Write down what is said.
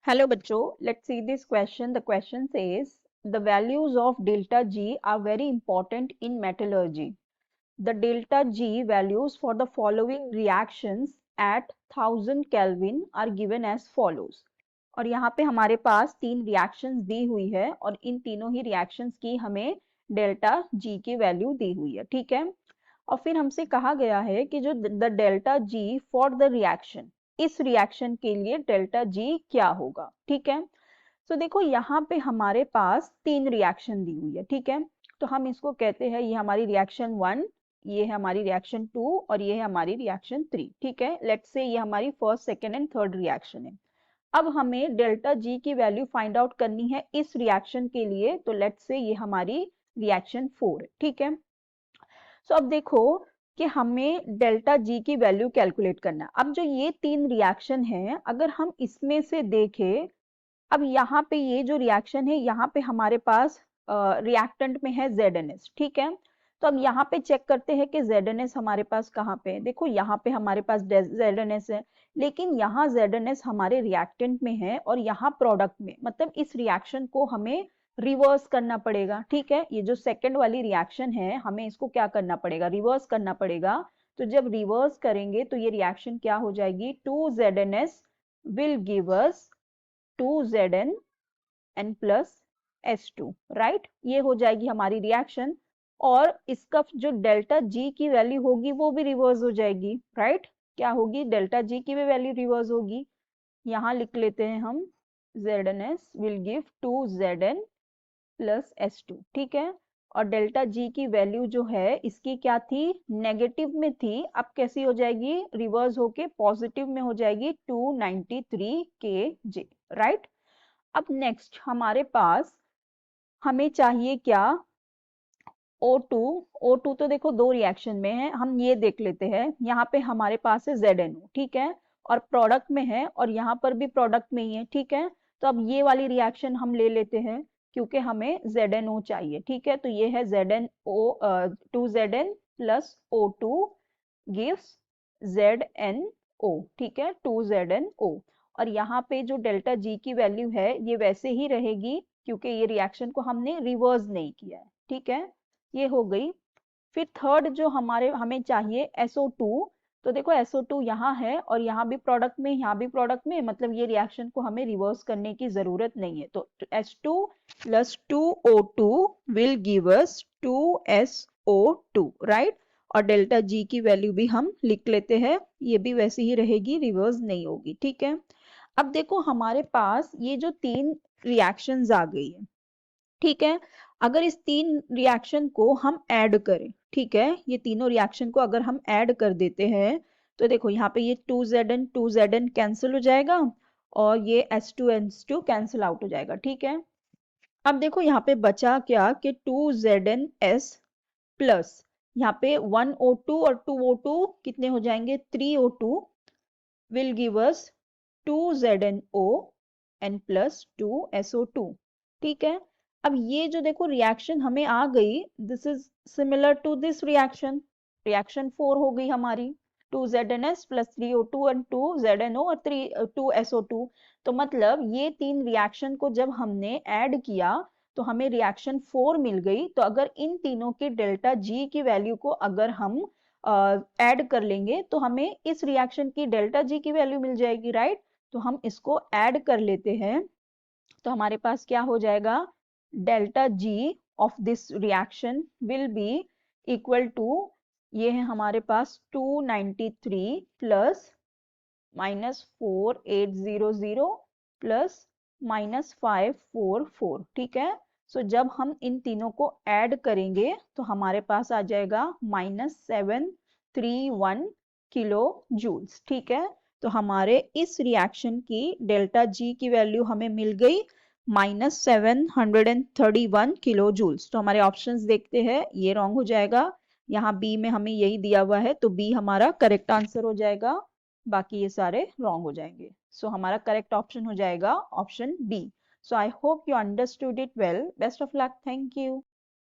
Hello bachcho, let's see this question. The question says the values of delta G are very important in metallurgy. The delta G values for the following reactions at 1000 Kelvin are given as follows. और यहाँ पे हमारे पास तीन reactions दी हुई है और इन तीनों ही reactions की हमें delta G की value दी हुई है, ठीक है। और फिर हमसे कहा गया है कि जो the delta G for the reaction, इस रिएक्शन के लिए डेल्टा जी क्या होगा, ठीक है। तो देखो यहाँ पे हमारे पास तीन रिएक्शन दी हुई है, ठीक है। तो हम इसको कहते हैं ये हमारी रिएक्शन 1, ये है हमारी रिएक्शन 2 और ये है हमारी रिएक्शन 3, ठीक है। लेट्स से ये हमारी first, second and third reaction है। अब हमें डेल्टा जी की वैल्यू फाइंड आउट करनी है इस रिएक्शन के लिए, तो लेट्स से ये हमारी रिएक्शन 4 है, ठीक है। सो अब देखो कि हमें डेल्टा जी की वैल्यू कैलकुलेट करना है। अब जो ये तीन रिएक्शन है, अगर हम इसमें से देखें, अब यहाँ पे ये जो रिएक्शन है, यहाँ पे हमारे पास रिएक्टेंट में है ZNS, ठीक है। तो अब यहाँ पे चेक करते हैं कि ZNS हमारे पास कहाँ पे है। देखो यहाँ पे हमारे पास ZNS है, लेकिन यहाँ ZNS हमारे रिएक्टेंट में है और यहाँ प्रोडक्ट में, मतलब इस रिएक्शन को हमें रिवर्स करना पड़ेगा, ठीक है। ये जो सेकंड वाली रिएक्शन है, हमें इसको क्या करना पड़ेगा, रिवर्स करना पड़ेगा। तो जब रिवर्स करेंगे तो ये रिएक्शन क्या हो जाएगी, 2ZNS will give us 2Zn n plus S2, right. ये हो जाएगी हमारी रिएक्शन और इसका जो डेल्टा जी की वैल्यू होगी वो भी रिवर्स हो जाएगी, राइट। क्या होगी, डेल्टा जी की भी वैल्यू रिवर्स होगी। यहाँ लिख लेते हैं हम ZNS will give 2Zn plus S2, ठीक है। और डेल्टा जी की वैल्यू जो है इसकी क्या थी, नेगेटिव में थी, अब कैसी हो जाएगी, रिवर्स होके पॉजिटिव में हो जाएगी 293 kJ, राइट। अब नेक्स्ट हमारे पास हमें चाहिए क्या, O2। O2 तो देखो दो रिएक्शन में है, हम ये देख लेते हैं। यहाँ पे हमारे पास है ZNO, ठीक है, और प्रोडक्ट में है और यहाँ पर भी प्रोडक्ट में ही है, ठीक है। तो अब ये वाली रिएक्शन हम ले लेते हैं क्योंकि हमें ZNO चाहिए, ठीक है। तो ये है ZNO, 2Zn plus O2 gives ZNO, ठीक है, 2ZNO। और यहाँ पे जो डेल्टा जी की वैल्यू है ये वैसे ही रहेगी क्योंकि ये रिएक्शन को हमने रिवर्स नहीं किया है, ठीक है। ये हो गई। फिर थर्ड जो हमें चाहिए SO2। तो देखो SO2 यहाँ है और यहाँ भी प्रोडक्ट में, यहाँ भी प्रोडक्ट में, मतलब ये रिएक्शन को हमें रिवर्स करने की जरूरत नहीं है। तो H2 plus 2O2 will give us 2SO2, right. और डेल्टा जी की वैल्यू भी हम लिख लेते हैं, ये भी वैसे ही रहेगी, रिवर्स नहीं होगी, ठीक है। अब देखो हमारे पास ये जो तीन रिएक्शंस आ गई है, ठीक है। अगर इस तीन रिएक्शन को हम ऐड करें, ठीक है, ये तीनों रिएक्शन को अगर हम ऐड कर देते हैं तो देखो यहाँ पे ये 2Zn कैंसिल हो जाएगा और ये S2 कैंसिल आउट हो जाएगा, ठीक है। अब देखो यहाँ पे बचा क्या कि 2ZnS प्लस यहाँ पे 1O2 और 2O2 कितने हो जाएंगे, 3O2 will give us 2ZnO n plus 2SO2, ठीक है। अब ये जो देखो रिएक्शन हमें आ गई, this is similar to this reaction, reaction 4 हो गई हमारी, 2ZnS प्लस 3O2 और 2ZnO और 2SO2। तो मतलब ये तीन रिएक्शन को जब हमने ऐड किया तो हमें रिएक्शन 4 मिल गई। तो अगर इन तीनों के डेल्टा जी की वैल्यू को अगर हम ऐड कर लेंगे तो हमें इस रिएक्शन की डेल्टा जी की वैल्यू मिल जाएगी, राइट। तो हम इसको ऐड कर लेते हैं तो हमारे पास क्या हो जाएगा, delta G of this reaction will be equal to, ये है हमारे पास 293 प्लस -4800 प्लस -544, ठीक है। सो जब हम इन तीनों को ऐड करेंगे तो हमारे पास आ जाएगा -731 किलो जूल्स, ठीक है। तो हमारे इस रिएक्शन की डेल्टा जी की वैल्यू हमें मिल गई -731 किलो जूल्स। तो हमारे ऑप्शंस देखते हैं, ये रॉन्ग हो जाएगा, यहाँ बी में हमें यही दिया हुआ है तो बी हमारा करेक्ट आंसर हो जाएगा, बाकी ये सारे रॉन्ग हो जाएंगे। सो हमारा करेक्ट ऑप्शन हो जाएगा option B. So I hope you understood it well. Best of luck, thank you.